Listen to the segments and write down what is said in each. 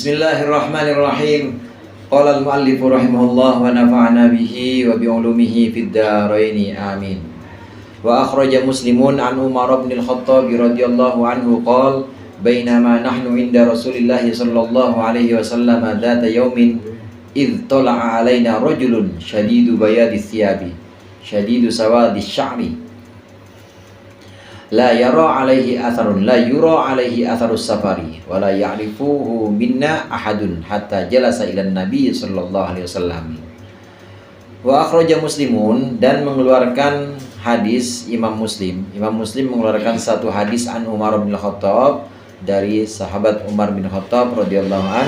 Bismillahirrahmanirrahim. Qala al-muallif rahimahullah wa nafa'ana bihi wa bi ulumihi fid dharain amin. Wa akhraja Muslimun an Umar bin al-Khattab radhiyallahu anhu qala bainama nahnu inda Rasulillah sallallahu alaihi wasallam dzata yaumin idh tala'a alaina rajulun shadidu bayadi thiyabi shadidu sawadi sya'ri la yura alaihi atharus safari wa la ya'rifuhu minna ahadun hatta jalasa ila nabi sallallahu alaihi wasallam. Wa akhraja Muslimun, dan mengeluarkan hadis Imam Muslim mengeluarkan satu hadis an Umar bin Khattab, dari sahabat Umar bin Khattab radhiyallahu an.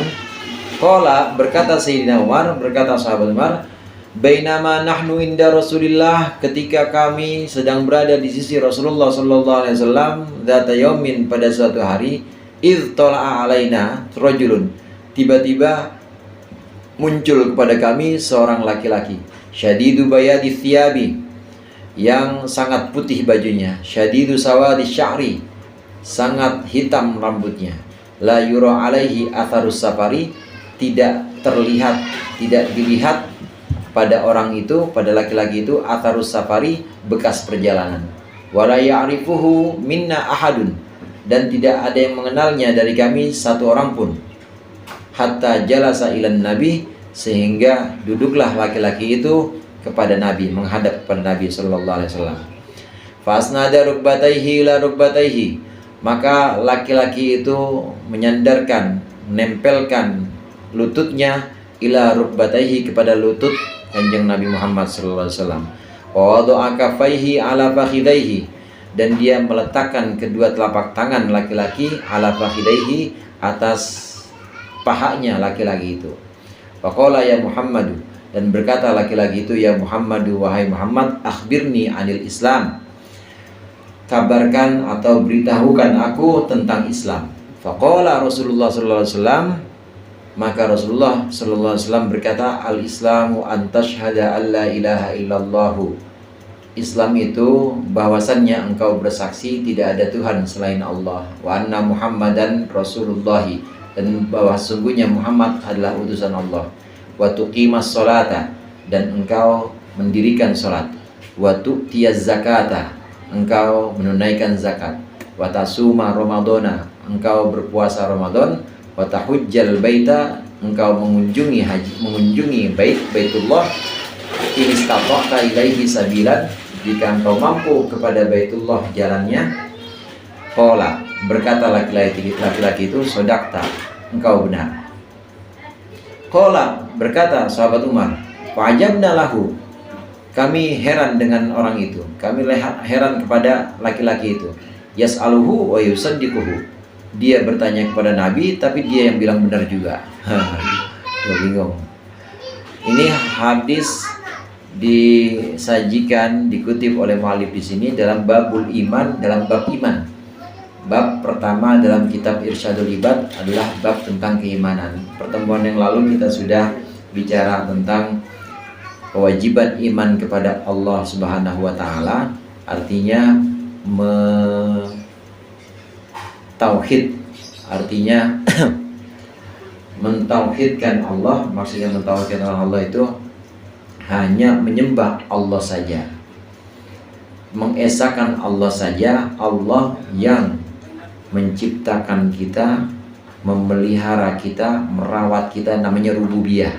Qala, berkata Sayyidina Umar, berkata sahabat Umar, bainama nahnu inda Rasulillah, ketika kami sedang berada di sisi Rasulullah sallallahu alaihi wasallam, dzata yaumin, pada suatu hari, idh tala'a alaina rajulun, tiba-tiba muncul kepada kami seorang laki-laki, syadidu bayadi thiyabi, yang sangat putih bajunya, syadidu sawadi sya'ri, sangat hitam rambutnya, la yura alaihi atharus safari, tidak dilihat pada orang itu, pada laki-laki itu, atharus safari, bekas perjalanan. Wala ya'rifuhu minna ahadun, dan tidak ada yang mengenalnya dari kami satu orang pun. Hatta jalasa ilan nabi, sehingga duduklah laki-laki itu kepada Nabi, menghadap kepada Nabi sallallahu alaihi wasallam. Fasnada rukbataihi ila rukbataihi, maka laki-laki itu menyandarkan, menempelkan lututnya ila rukbataihi, kepada lutut Kanjeng Nabi Muhammad sallallahu alaihi wasallam. Wa wada'a kaffaihi ala fakhidaihi, dan dia meletakkan kedua telapak tangan laki-laki ala fakhidaihi, atas pahanya laki-laki itu. Faqala ya Muhammadu, dan berkata laki-laki itu, ya Muhammadu, wahai Muhammad, akhbirni anil Islam, kabarkan atau beritahukan aku tentang Islam. Faqala Rasulullah sallallahu alaihi wasallam, maka Rasulullah sallallahu alaihi wasallam berkata, al-Islamu an tashhada an la ilaha illallahu, Islam itu bahwasannya engkau bersaksi tidak ada Tuhan selain Allah, wa anna Muhammadan Rasulullahi, dan bahwa sungguhnya Muhammad adalah utusan Allah, wa tuqimas sholata, dan engkau mendirikan salat, wa tu'tiyaz zakata, engkau menunaikan zakat, wa tasuma ramadhana, engkau berpuasa Ramadan, wa tahujjal baita, engkau mengunjungi Baitullah, in istata'ta ilaihi sabilan, jika engkau mampu kepada Baitullah jalannya. Qala, berkata laki-laki itu, sodakta, engkau benar. Qala, berkata sahabat Umar, fa'ajabna lahu, kami heran dengan orang itu, kami heran kepada laki-laki itu. Yas'aluhu wa yusaddiquhu, dia bertanya kepada Nabi, tapi dia yang bilang benar juga. Bingung. Ini hadis disajikan, dikutip oleh mu'allif di sini dalam babul iman, dalam bab iman. Bab pertama dalam kitab Irsyadul Ibad adalah bab tentang keimanan. Pertemuan yang lalu kita sudah bicara tentang kewajiban iman kepada Allah Subhanahu wa taala, artinya tauhid, artinya mentauhidkan Allah. Maksudnya mentauhidkan Allah itu hanya menyembah Allah saja, mengesahkan Allah saja, Allah yang menciptakan kita, memelihara kita, merawat kita, namanya rububiyah.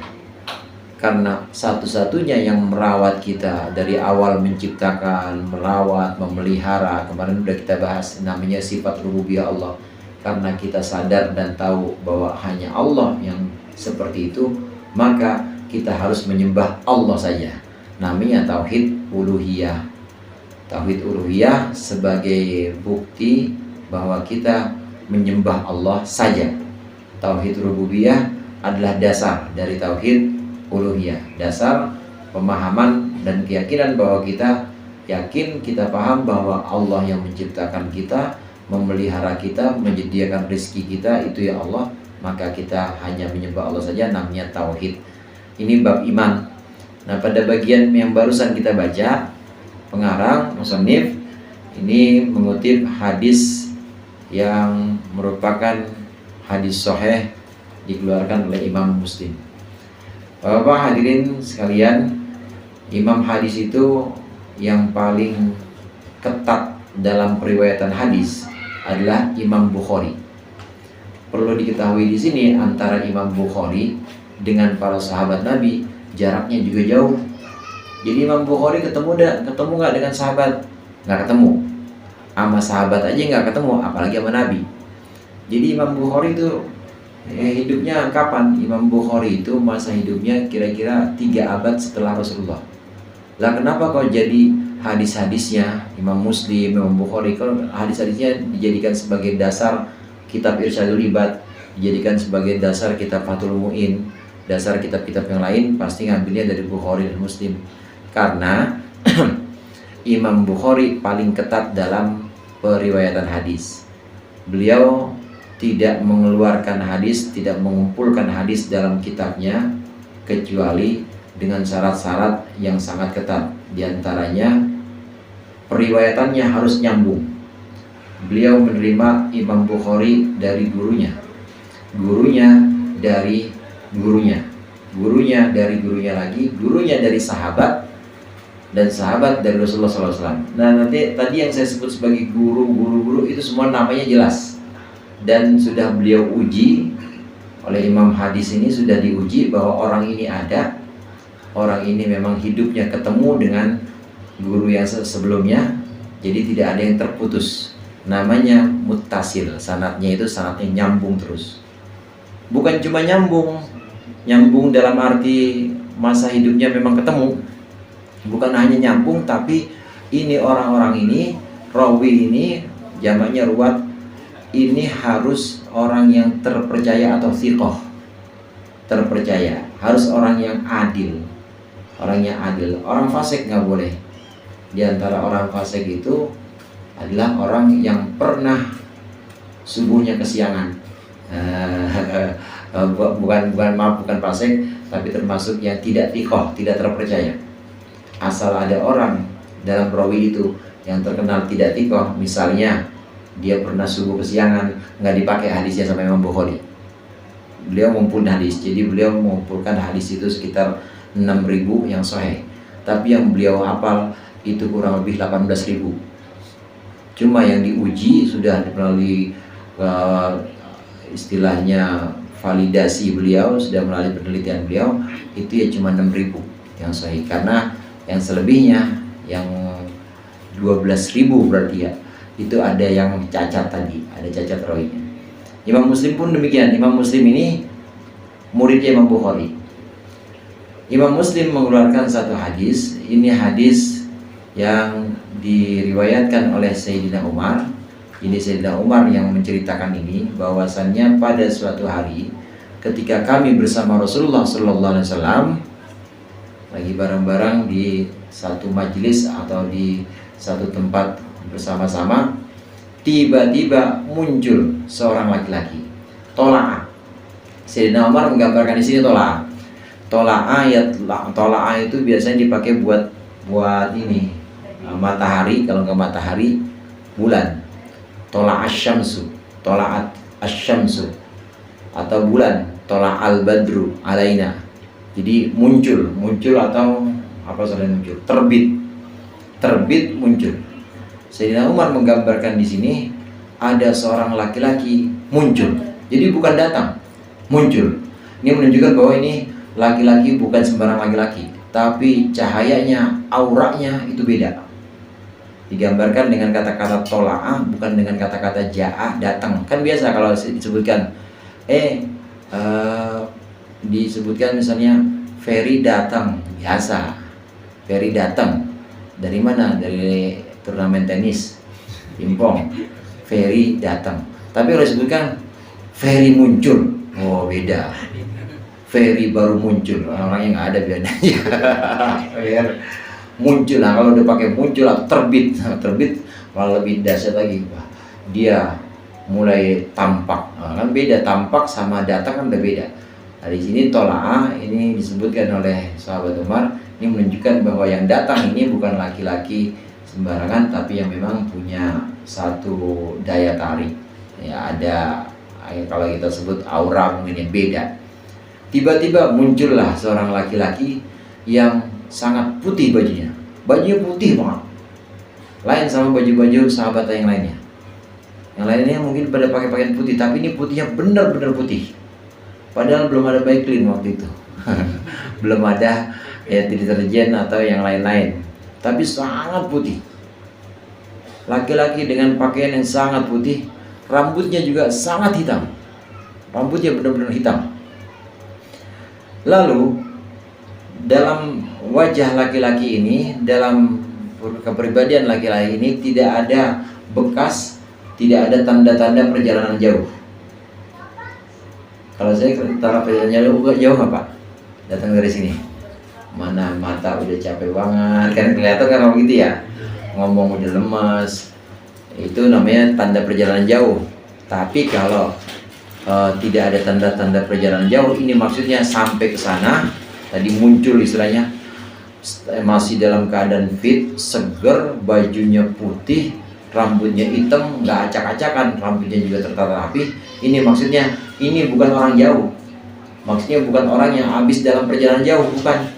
Karena satu-satunya yang merawat kita dari awal, menciptakan, merawat, memelihara, kemarin sudah kita bahas, namanya sifat rububiyah Allah. Karena kita sadar dan tahu bahwa hanya Allah yang seperti itu, maka kita harus menyembah Allah saja, namanya tauhid uluhiyah. Tauhid uluhiyah sebagai bukti bahwa kita menyembah Allah saja. Tauhid rububiyah adalah dasar dari tauhid uluhiyah, dasar pemahaman dan keyakinan bahwa kita yakin, kita paham bahwa Allah yang menciptakan kita, memelihara kita, menyediakan rezeki kita, itu ya Allah, maka kita hanya menyembah Allah saja, namanya tauhid. Ini bab iman. Nah, pada bagian yang barusan kita baca, pengarang musannif ini mengutip hadis yang merupakan hadis sahih dikeluarkan oleh Imam Muslim. Bapak hadirin sekalian, imam hadis itu yang paling ketat dalam periwayatan hadis adalah Imam Bukhari. Perlu diketahui di sini antara Imam Bukhari dengan para sahabat Nabi jaraknya juga jauh. Jadi Imam Bukhari ketemu nggak dengan sahabat? Nggak ketemu. Sama sahabat aja nggak ketemu, apalagi sama Nabi. Jadi Imam Bukhari itu hidupnya kapan? Imam Bukhari itu masa hidupnya kira-kira 3 abad setelah Rasulullah. Lah kenapa kok jadi hadis-hadisnya Imam Muslim, Imam Bukhari, kalau hadis-hadisnya dijadikan sebagai dasar kitab Irsyadul Ibad, dijadikan sebagai dasar kitab Fathul Mu'in, dasar kitab-kitab yang lain, pasti ngambilnya dari Bukhari dan Muslim. Karena Imam Bukhari paling ketat dalam periwayatan hadis. Beliau tidak mengeluarkan hadis, tidak mengumpulkan hadis dalam kitabnya kecuali dengan syarat-syarat yang sangat ketat. Di antaranya periwayatannya harus nyambung. Beliau menerima Imam Bukhari dari gurunya, gurunya dari gurunya, gurunya dari gurunya lagi, gurunya dari sahabat, dan sahabat dari Rasulullah SAW. Nah nanti tadi yang saya sebut sebagai guru itu semua namanya jelas dan sudah beliau uji oleh imam hadis ini, sudah diuji bahwa orang ini ada, orang ini memang hidupnya ketemu dengan guru yang sebelumnya, jadi tidak ada yang terputus. Namanya muttasil, sanadnya itu sanadnya nyambung terus. Bukan cuma nyambung dalam arti masa hidupnya memang ketemu. Bukan hanya nyambung, tapi ini orang-orang ini, rawi ini, jamaknya ruwat, ini harus orang yang terpercaya atau thiqah, terpercaya, harus orang yang adil. Orangnya adil, orang fasik nggak boleh. Di antara orang fasik itu adalah orang yang pernah subuhnya kesiangan. Bukan fasik, tapi termasuk yang tidak thiqah, tidak terpercaya. Asal ada orang dalam rawi itu yang terkenal tidak thiqah, misalnya dia pernah subuh kesiangan, nggak dipakai hadisnya sama Imam Bukhari. Beliau mengumpulkan hadis, jadi beliau mengumpulkan hadis itu sekitar 6.000 yang sahih, tapi yang beliau hafal itu kurang lebih 18.000. Cuma yang diuji sudah melalui istilahnya validasi beliau, sudah melalui penelitian beliau, itu ya cuma 6.000 yang sahih. Karena yang selebihnya yang 12.000 berarti ya, itu ada yang cacat tadi, ada cacat rawinya. Imam Muslim pun demikian. Imam Muslim ini muridnya Imam Bukhari. Imam Muslim mengeluarkan satu hadis. Ini hadis yang diriwayatkan oleh Sayyidina Umar. Ini Sayyidina Umar yang menceritakan ini, bahwasannya pada suatu hari ketika kami bersama Rasulullah SAW lagi bareng-bareng di satu majelis atau di satu tempat bersama-sama, tiba-tiba muncul seorang laki-laki, tola'ah. Sayyidina Umar menggambarkan di sini tola'ah. Tola'ah itu biasanya dipakai buat ini matahari, kalau nggak matahari, bulan. Tola'at syamsu, tola'at asyamsu, atau bulan, tola'al badru alaina. Jadi muncul atau apa selain muncul, terbit muncul. Sayyidina Umar menggambarkan di sini ada seorang laki-laki muncul. Jadi bukan datang, muncul. Ini menunjukkan bahwa ini laki-laki bukan sembarang laki-laki, tapi cahayanya, auranya itu beda. Digambarkan dengan kata-kata tola'ah, bukan dengan kata-kata ja'ah, datang. Kan biasa kalau disebutkan disebutkan misalnya Ferry datang, biasa. Ferry datang. Dari mana? Dari turnamen tenis, pingpong. Ferry datang. Tapi kalau disebutkan Ferry muncul, oh beda. Ferry baru muncul, orang yang ada biasanya. Muncul, nah kalau udah pakai muncul atau terbit malah lebih dahsyat lagi. Dia mulai tampak, kan beda, tampak sama datang kan udah beda. Nah, di sini tola'ah ini disebutkan oleh sahabat Umar, ini menunjukkan bahwa yang datang ini bukan laki-laki sembarangan, tapi yang memang punya satu daya tarik. Ya, kalau kita sebut aura mungkin yang beda. Tiba-tiba muncullah seorang laki-laki yang sangat putih bajunya putih banget, lain sama baju-baju sahabat yang lainnya. Yang lainnya mungkin pada pakai pakaian putih, tapi ini putihnya benar-benar putih. Padahal belum ada Baiklin waktu itu. Belum ada ya deterjen atau yang lain-lain. Tapi sangat putih. Laki-laki dengan pakaian yang sangat putih, rambutnya juga sangat hitam. Rambutnya benar-benar hitam. Lalu dalam wajah laki-laki ini, dalam kepribadian laki-laki ini tidak ada bekas, tidak ada tanda-tanda perjalanan jauh. Kalau saya taruh perjalanan jauh nggak Pak? Datang dari sini, mana mata udah capek banget, kan kelihatan kan begitu ya, ngomong udah lemas, itu namanya tanda perjalanan jauh. Tapi kalau tidak ada tanda-tanda perjalanan jauh, ini maksudnya sampai ke sana, tadi muncul istilahnya masih dalam keadaan fit, seger, bajunya putih, rambutnya hitam, nggak acak-acakan, rambutnya juga tertata rapi. Ini maksudnya ini bukan orang jauh, maksudnya bukan orang yang habis dalam perjalanan jauh, bukan.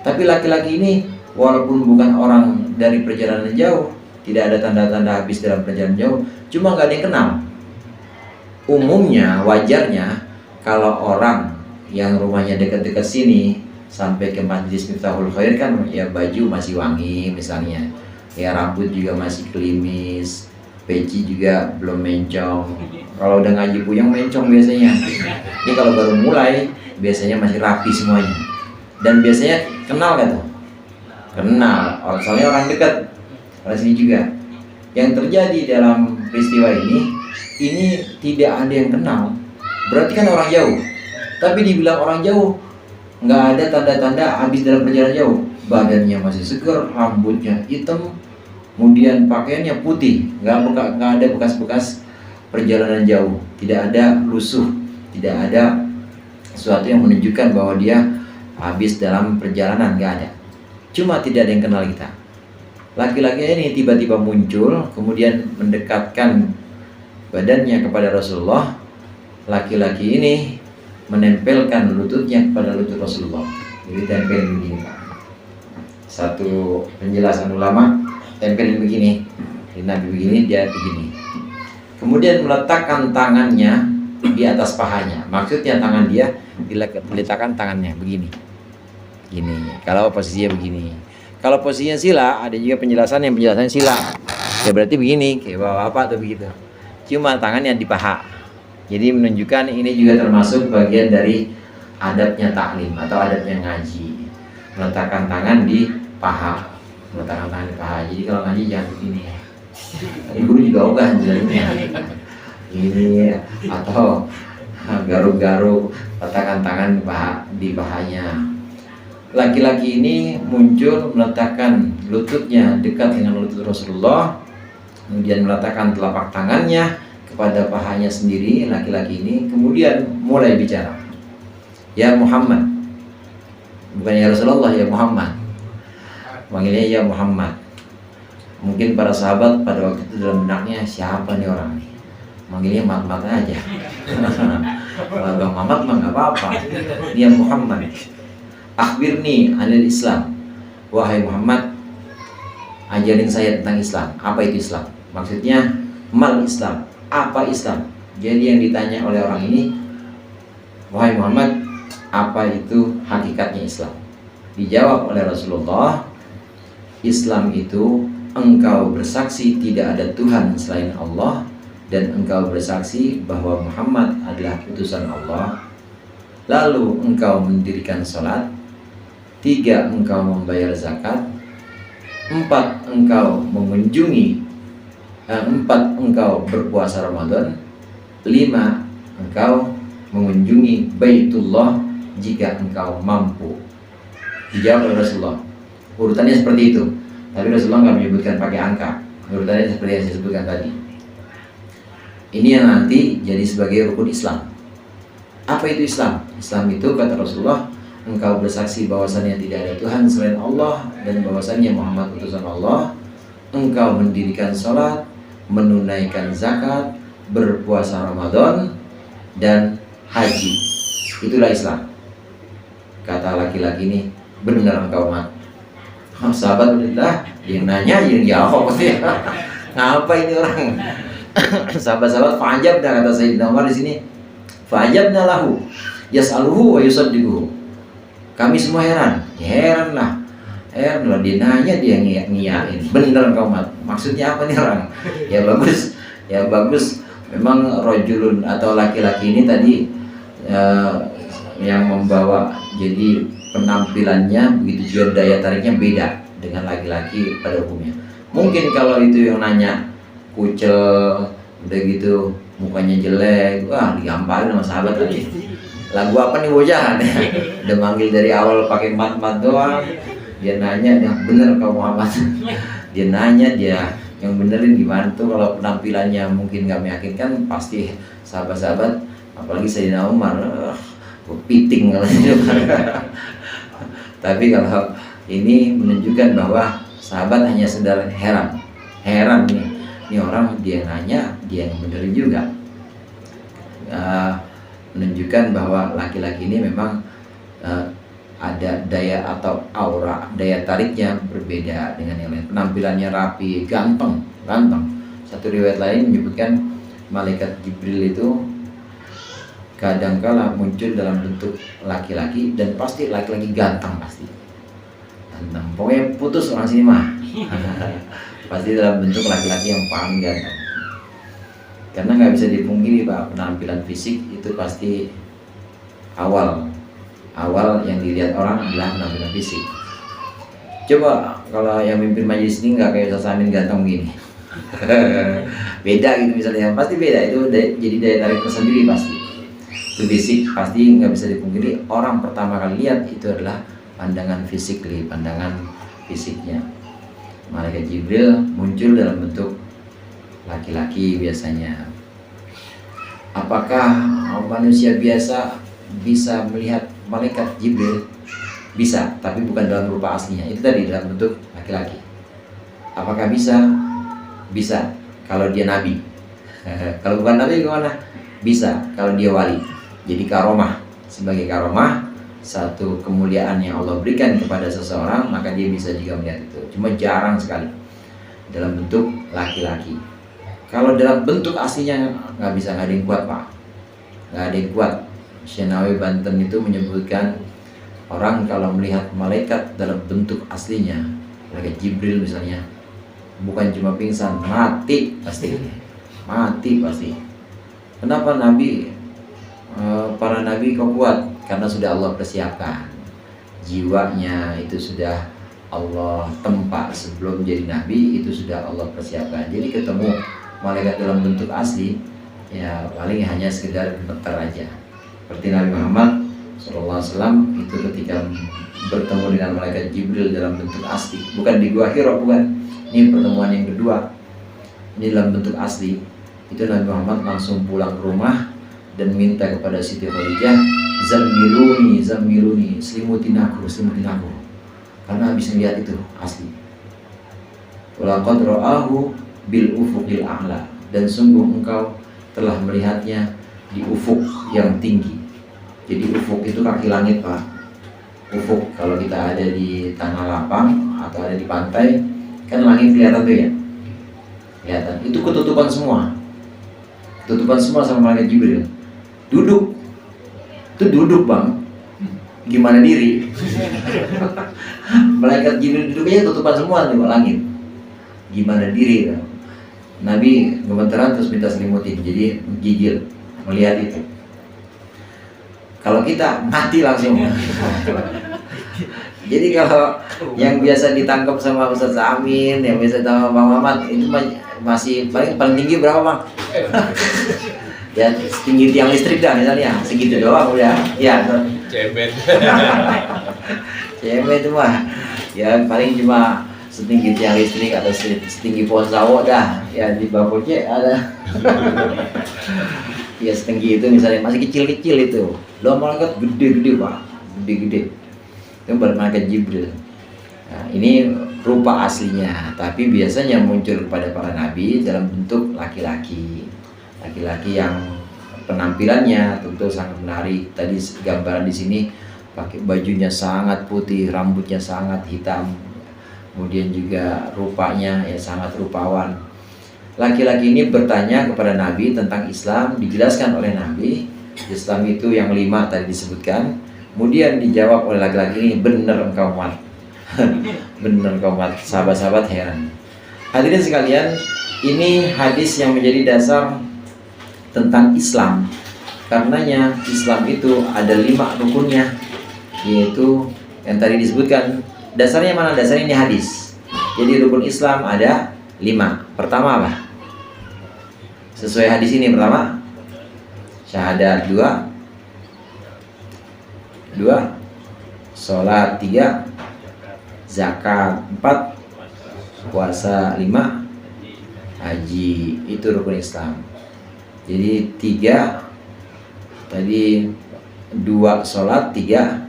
Tapi laki-laki ini walaupun bukan orang dari perjalanan jauh, tidak ada tanda-tanda habis dalam perjalanan jauh, cuma nggak ada yang kenal. Umumnya, wajarnya kalau orang yang rumahnya dekat-dekat sini sampai ke Majlis Miftahul Khair kan ya baju masih wangi misalnya, ya rambut juga masih klimis, peci juga belum mencong. Kalau udah ngaji puyeng mencong biasanya. Ini kalau baru mulai biasanya masih rapi semuanya. Dan biasanya kenal gak tuh? Kenal, soalnya orang dekat. Orang sini juga. Yang terjadi dalam peristiwa ini tidak ada yang kenal. Berarti kan orang jauh. Tapi dibilang orang jauh, nggak ada tanda-tanda habis dalam perjalanan jauh. Badannya masih segar, rambutnya hitam, kemudian pakaiannya putih, nggak ada bekas-bekas perjalanan jauh, tidak ada lusuh, tidak ada sesuatu yang menunjukkan bahwa dia habis dalam perjalanan, nggak ada. Cuma tidak ada yang kenal kita. Laki-laki ini tiba-tiba muncul, kemudian mendekatkan badannya kepada Rasulullah. Laki-laki ini menempelkan lututnya kepada lutut Rasulullah. Jadi tempel begini Pak. Satu penjelasan ulama, tempel begini, di Nabi begini, dia begini. Kemudian meletakkan tangannya di atas pahanya. Maksudnya tangan dia diletakkan tangannya begini, gini. Kalau posisinya begini. Kalau posisinya sila, ada juga penjelasan yang penjelasannya sila. Ya berarti begini, kayak bawa apa atau begitu. Cuma tangannya di paha. Jadi menunjukkan ini juga termasuk bagian dari adabnya taklim atau adabnya ngaji. Meletakkan tangan di paha. Meletakkan tangan di paha. Jadi kalau ngaji jangan begini. Ibu juga ogah jalannya. Ini atau garuk-garuk, letakkan tangan di pahanya. Laki-laki ini muncul meletakkan lututnya dekat dengan lutut Rasulullah, kemudian meletakkan telapak tangannya kepada pahanya sendiri. Laki-laki ini kemudian mulai bicara, ya Muhammad, bukan ya Rasulullah, ya Muhammad, panggilnya ya Muhammad. Mungkin para sahabat pada waktu itu dalam benaknya, siapa nih orang nih, manggilnya Mat-Mat aja. Kalau Bang Mamat mah nggak apa-apa, dia Muhammad. Akhbirni anil Islam, wahai Muhammad, ajarin saya tentang Islam. Apa itu Islam? Maksudnya mal Islam, apa Islam? Jadi yang ditanya oleh orang ini, wahai Muhammad, apa itu hakikatnya Islam? Dijawab oleh Rasulullah, Islam itu engkau bersaksi tidak ada Tuhan selain Allah, dan engkau bersaksi bahwa Muhammad adalah utusan Allah. Lalu engkau mendirikan sholat. 3, engkau membayar zakat. 4, engkau mengunjungi 4, engkau berpuasa Ramadan. 5, engkau mengunjungi Baitullah jika engkau mampu. Dijawab oleh Rasulullah. Urutannya seperti itu. Tapi Rasulullah nggak menyebutkan pakai angka. Urutannya seperti yang saya sebutkan tadi. Ini yang nanti jadi sebagai rukun Islam. Apa itu Islam? Islam itu kata Rasulullah, engkau bersaksi bahwasannya tidak ada Tuhan selain Allah dan bahwasannya Muhammad utusan Allah. Engkau mendirikan sholat, menunaikan zakat, berpuasa Ramadan, dan haji. Itulah Islam. Kata laki-laki ini, benar engkau mat. Sahabat udah dia nanya, dia jawab pasti. Ngapa ini orang? Sahabat-sahabat fa'ajab, dan kata Sayyidina Umar di sini, fa'ajabna lahu yas'aluhu wa yusaddiquhu. Kami semua heran lah dia nanya, dia ngiyain. Bener kau mat. Maksudnya apa nih orang? Ya bagus. Memang rojulun atau laki-laki ini tadi yang membawa, jadi penampilannya begitu juga daya tariknya beda dengan laki-laki pada umumnya. Mungkin kalau itu yang nanya kucel, udah gitu mukanya jelek, wah digamparin sama sahabat tadi. Lagu apa nih bocah? Udah manggil dari awal pakai mat-mat doang. Dia nanya, yang bener kau Muhammad. Dia nanya, dia yang benerin gimana tuh. Kalau penampilannya mungkin gak meyakinkan, pasti sahabat-sahabat, apalagi Sayyidina Umar, piting kalau itu. Tapi kalau ini menunjukkan bahwa sahabat hanya sedar heran nih, ini orang dia nanya, dia yang benerin juga. Menunjukkan bahwa laki-laki ini memang ada daya atau aura, daya tariknya berbeda dengan yang lain. Penampilannya rapi, ganteng. Satu riwayat lain menyebutkan malaikat Jibril itu kadangkala muncul dalam bentuk laki-laki, dan pasti laki-laki ganteng, pasti ganteng. Pokoknya putus orang sini mah. Pasti dalam bentuk laki-laki yang paling ganteng. Karena nggak bisa dipungkiri Pak, penampilan fisik itu pasti awal yang dilihat orang adalah penampilan fisik. Coba kalau yang mimpin majelis ini nggak kayak Ustaz Amin ganteng gini. Beda gitu misalnya, pasti beda. Itu jadi daya tarik tersendiri pasti. Itu fisik pasti nggak bisa dipungkiri. Orang pertama kali lihat itu adalah pandangan fisiknya. Malaikat Jibril muncul dalam bentuk laki-laki biasanya. Apakah manusia biasa bisa melihat malaikat Jibril? Bisa, tapi bukan dalam rupa aslinya. Itu tadi dalam bentuk laki-laki. Apakah bisa? Bisa, kalau dia nabi. Kalau bukan nabi gimana? Bisa, kalau dia wali. Jadi karomah. Sebagai karomah, satu kemuliaan yang Allah berikan kepada seseorang, maka dia bisa juga melihat itu. Cuma jarang sekali dalam bentuk laki-laki. Kalau dalam bentuk aslinya nggak bisa, nggak ada yang kuat Pak. Nggak ada yang kuat. Syekh Nawawi Banten itu menyebutkan, orang kalau melihat malaikat dalam bentuk aslinya, malaikat Jibril misalnya, bukan cuma pingsan, mati pasti. Kenapa para nabi kok kuat? Karena sudah Allah persiapkan jiwanya, itu sudah Allah tempa sebelum jadi nabi, itu sudah Allah persiapkan. Jadi ketemu malaikat dalam bentuk asli, ya paling hanya sekedar gemeter aja. Seperti Nabi Muhammad SAW itu ketika bertemu dengan malaikat Jibril dalam bentuk asli, bukan di Gua Hira, bukan. Ini pertemuan yang kedua. Ini dalam bentuk asli. Itu Nabi Muhammad langsung pulang ke rumah dan minta kepada Siti Khadijah, Zammiluni, selimutin aku. Karena habis melihat itu asli. Walaqad ra'ahu bil ufuqil a'la, dan sungguh engkau telah melihatnya di ufuk yang tinggi. Jadi ufuk itu kaki langit Pak. Ufuk kalau kita ada di tanah lapang atau ada di pantai, kan langit kelihatan tuh ya. Kelihatan. Itu ketutupan semua sama malaikat Jibril. Duduk Bang. Gimana diri? Malaikat Jibril duduknya tutupan semua di langit. Gimana diri? Nabi gemeteran terus minta selimutin, jadi gigil melihat itu. Kalau kita mati langsung. Jadi kalau yang biasa ditangkap sama Ustaz Amin, yang biasa sama Bang Mamat, itu masih paling tinggi berapa Bang? Ya setinggi tiang listrik dah misalnya, segitu doang udah. Ya. Cebet itu mah. Ya paling cuma setinggi tiang listrik atau setinggi pohon sawo dah. Ya di bawahnya ada. Ya setinggi itu misalnya, masih kecil-kecil itu. Lo malaikat gede-gede Pak, gede-gede. Itu malaikat Jibril. Nah, ini rupa aslinya, tapi biasanya muncul kepada para nabi dalam bentuk laki-laki yang penampilannya tentu sangat menarik. Tadi gambaran di sini pakai bajunya sangat putih, rambutnya sangat hitam, kemudian juga rupanya ya sangat rupawan. Laki-laki ini bertanya kepada Nabi tentang Islam, dijelaskan oleh Nabi. Islam itu yang 5 tadi disebutkan. Kemudian dijawab oleh laki-laki ini, benar engkau Umar. Benar engkau Umar. Sahabat-sahabat heran. Hadirin sekalian, ini hadis yang menjadi dasar tentang Islam. Karenanya Islam itu ada 5 rukunnya, yaitu yang tadi disebutkan. Dasarnya mana? Dasarnya ini hadis. Jadi rukun Islam ada 5. Pertama apa? Sesuai hadis ini, pertama syahadat, 2 sholat, 3 zakat, 4 puasa, 5 haji. Itu rukun Islam. Jadi 3 tadi, 2 sholat, 3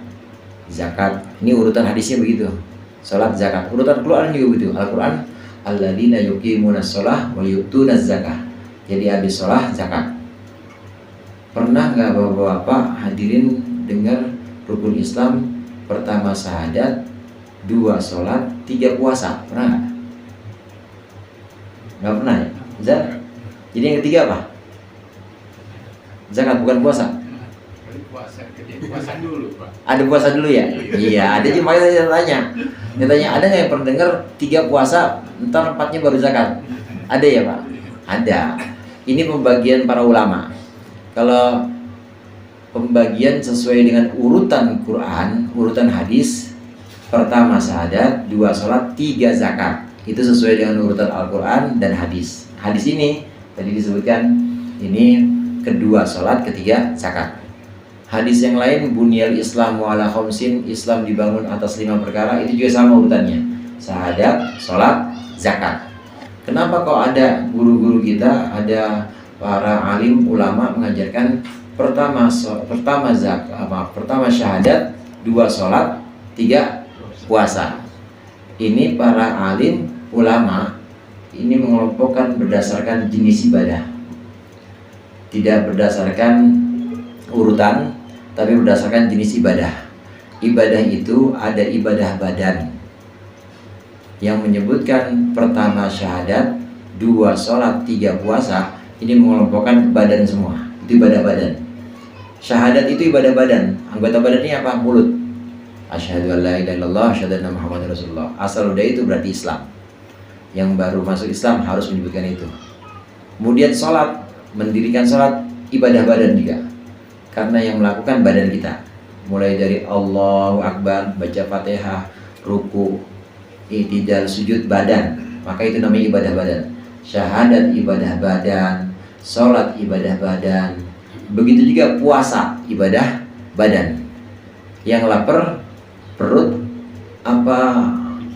zakat. Ini urutan hadisnya begitu. Sholat, zakat. Urutan Quran juga begitu. Al-Quran, alladzina yuqimunas shalah wa yu'tunaz zakah. Jadi habis sholat, zakat. Pernah nggak bapak-bapak hadirin dengar rukun Islam? Pertama syahadat, 2 sholat, 3 puasa. Pernah nggak? Nggak pernah ya? Jadi yang ketiga apa? Zakat, bukan puasa. Puasa dulu, Pak. Ada puasa dulu ya? Iya, ada juga. Makanya saya tanya. Dia tanya, ada nggak yang pernah dengar 3 puasa, ntar 4-nya baru zakat? Ada ya Pak? Ada. Ini pembagian para ulama. Kalau pembagian sesuai dengan urutan Quran, urutan hadis, pertama syahadat, 2 sholat, 3 zakat. Itu sesuai dengan urutan Al-Quran dan hadis. Hadis ini tadi disebutkan, ini kedua sholat, ketiga zakat. Hadis yang lain, bunyal Islamu ala khamsin, Islam dibangun atas 5 perkara. Itu juga sama urutannya, syahadat, sholat, zakat. Kenapa kok ada guru-guru kita, ada para alim ulama mengajarkan pertama syahadat, 2 sholat, 3 puasa. Ini para alim ulama ini mengelompokkan berdasarkan jenis ibadah, tidak berdasarkan urutan, tapi berdasarkan jenis ibadah. Ibadah itu ada ibadah badan, yang menyebutkan pertama syahadat, 2 sholat, 3 puasa. Ini mengelompokkan badan semua. Itu ibadah badan. Syahadat itu ibadah badan. Anggota badannya apa? Mulut. Asyhadu an la ilaha illallah, asyhadu anna Muhammadar Rasulullah. Asal udah itu berarti Islam. Yang baru masuk Islam harus menyebutkan itu. Kemudian sholat, mendirikan sholat, ibadah badan juga. Karena yang melakukan badan kita. Mulai dari Allahu Akbar, baca Fatihah, ruku, i'tidal, sujud, badan. Maka itu namanya ibadah badan. Syahadat ibadah badan, sholat ibadah badan. Begitu juga puasa, ibadah badan. Yang lapar, perut apa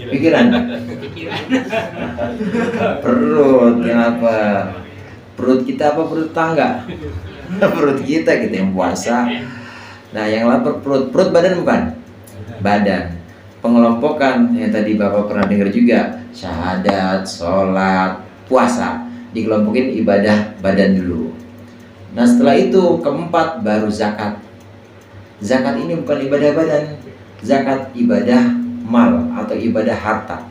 pikiran? Perut. Yang apa? Perut kita apa perut tangga? Perut kita yang puasa. Nah, yang lapar perut. Perut badan bukan? Badan. Pengelompokan yang tadi Bapak pernah dengar juga, syahadat, sholat, puasa, dikelompokin ibadah badan dulu. Nah, setelah itu keempat baru zakat. Zakat ini bukan ibadah badan, zakat ibadah mal atau ibadah harta.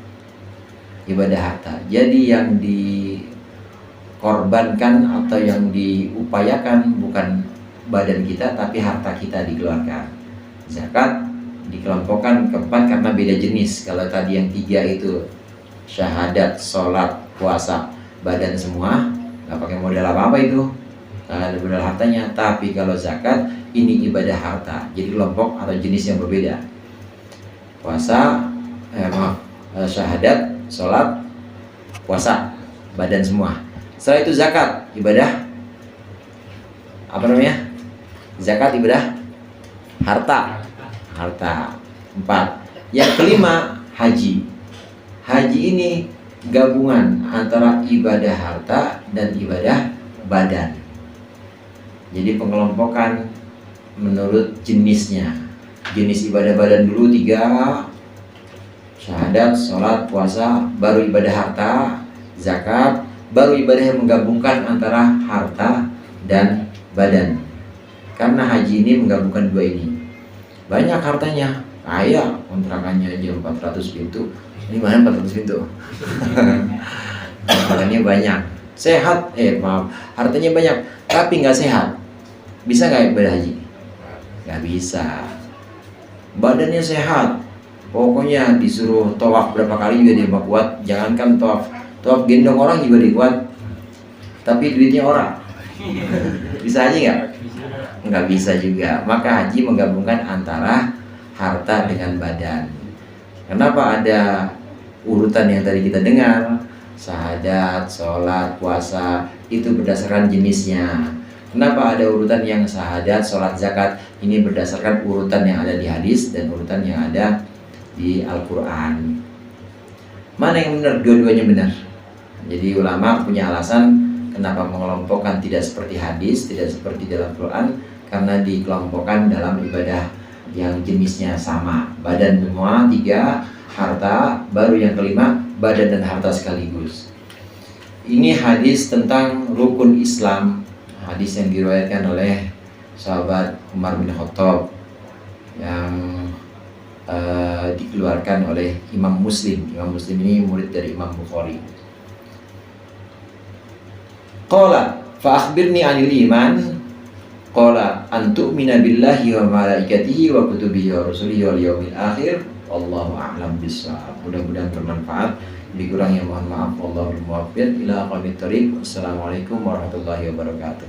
Ibadah harta. Jadi yang dikorbankan atau yang diupayakan bukan badan kita, tapi harta kita dikeluarkan. Zakat dikelompokkan keempat karena beda jenis. Kalau tadi yang 3 itu syahadat, sholat, puasa, badan semua, nggak pakai modal apa-apa itu, ada modal hartanya. Tapi kalau zakat ini ibadah harta, jadi kelompok atau jenis yang berbeda. Puasa, syahadat, sholat, puasa, badan semua. Setelah itu zakat, ibadah apa namanya? Zakat ibadah harta. 4. Yang kelima haji. Haji ini gabungan antara ibadah harta dan ibadah badan. Jadi pengelompokan menurut jenisnya. Jenis ibadah badan dulu 3, syahadat, sholat, puasa, baru ibadah harta, zakat, baru ibadah yang menggabungkan antara harta dan badan. Karena haji ini menggabungkan dua ini. Banyak hartanya, kaya, kontrakannya aja 400 pintu. Ini mana 400 pintu? Kontrakannya banyak. Sehat, maaf, hartanya banyak, tapi nggak sehat. Bisa nggak ibadah haji? Nggak bisa. Badannya sehat, pokoknya disuruh tawaf berapa kali juga dia nggak kuat. Jangankan tawaf gendong orang juga dia kuat. Tapi duitnya orang. Bisa haji nggak? Nggak bisa juga. Maka haji menggabungkan antara harta dengan badan. Kenapa ada urutan yang tadi kita dengar? Syahadat, sholat, puasa, itu berdasarkan jenisnya. Kenapa ada urutan yang syahadat, sholat, zakat? Ini berdasarkan urutan yang ada di hadis dan urutan yang ada di Al-Quran. Mana yang benar? Dua-duanya benar. Jadi ulama punya alasan kenapa mengelompokkan tidak seperti hadis, tidak seperti dalam Quran, karena dikelompokkan dalam ibadah yang jenisnya sama. Badan semua, 3, harta, baru yang kelima, badan dan harta sekaligus. Ini hadis tentang rukun Islam, hadis yang diriwayatkan oleh sahabat Umar bin Khattab yang dikeluarkan oleh Imam Muslim. Imam Muslim ini murid dari Imam Bukhari. Qala fa akhbirni 'anil iman. Qala an tu'mina billahi wa malaikatihi wa kutubihi wa rusulihi wal yawmil akhir. Wallahu a'lam bishawab. Mudah-mudahan bermanfaat. Dikurang yang mohon maaf. Wallahul muwaffiq ila aqwamit thoriq. Wassalamualaikum warahmatullahi wabarakatuh.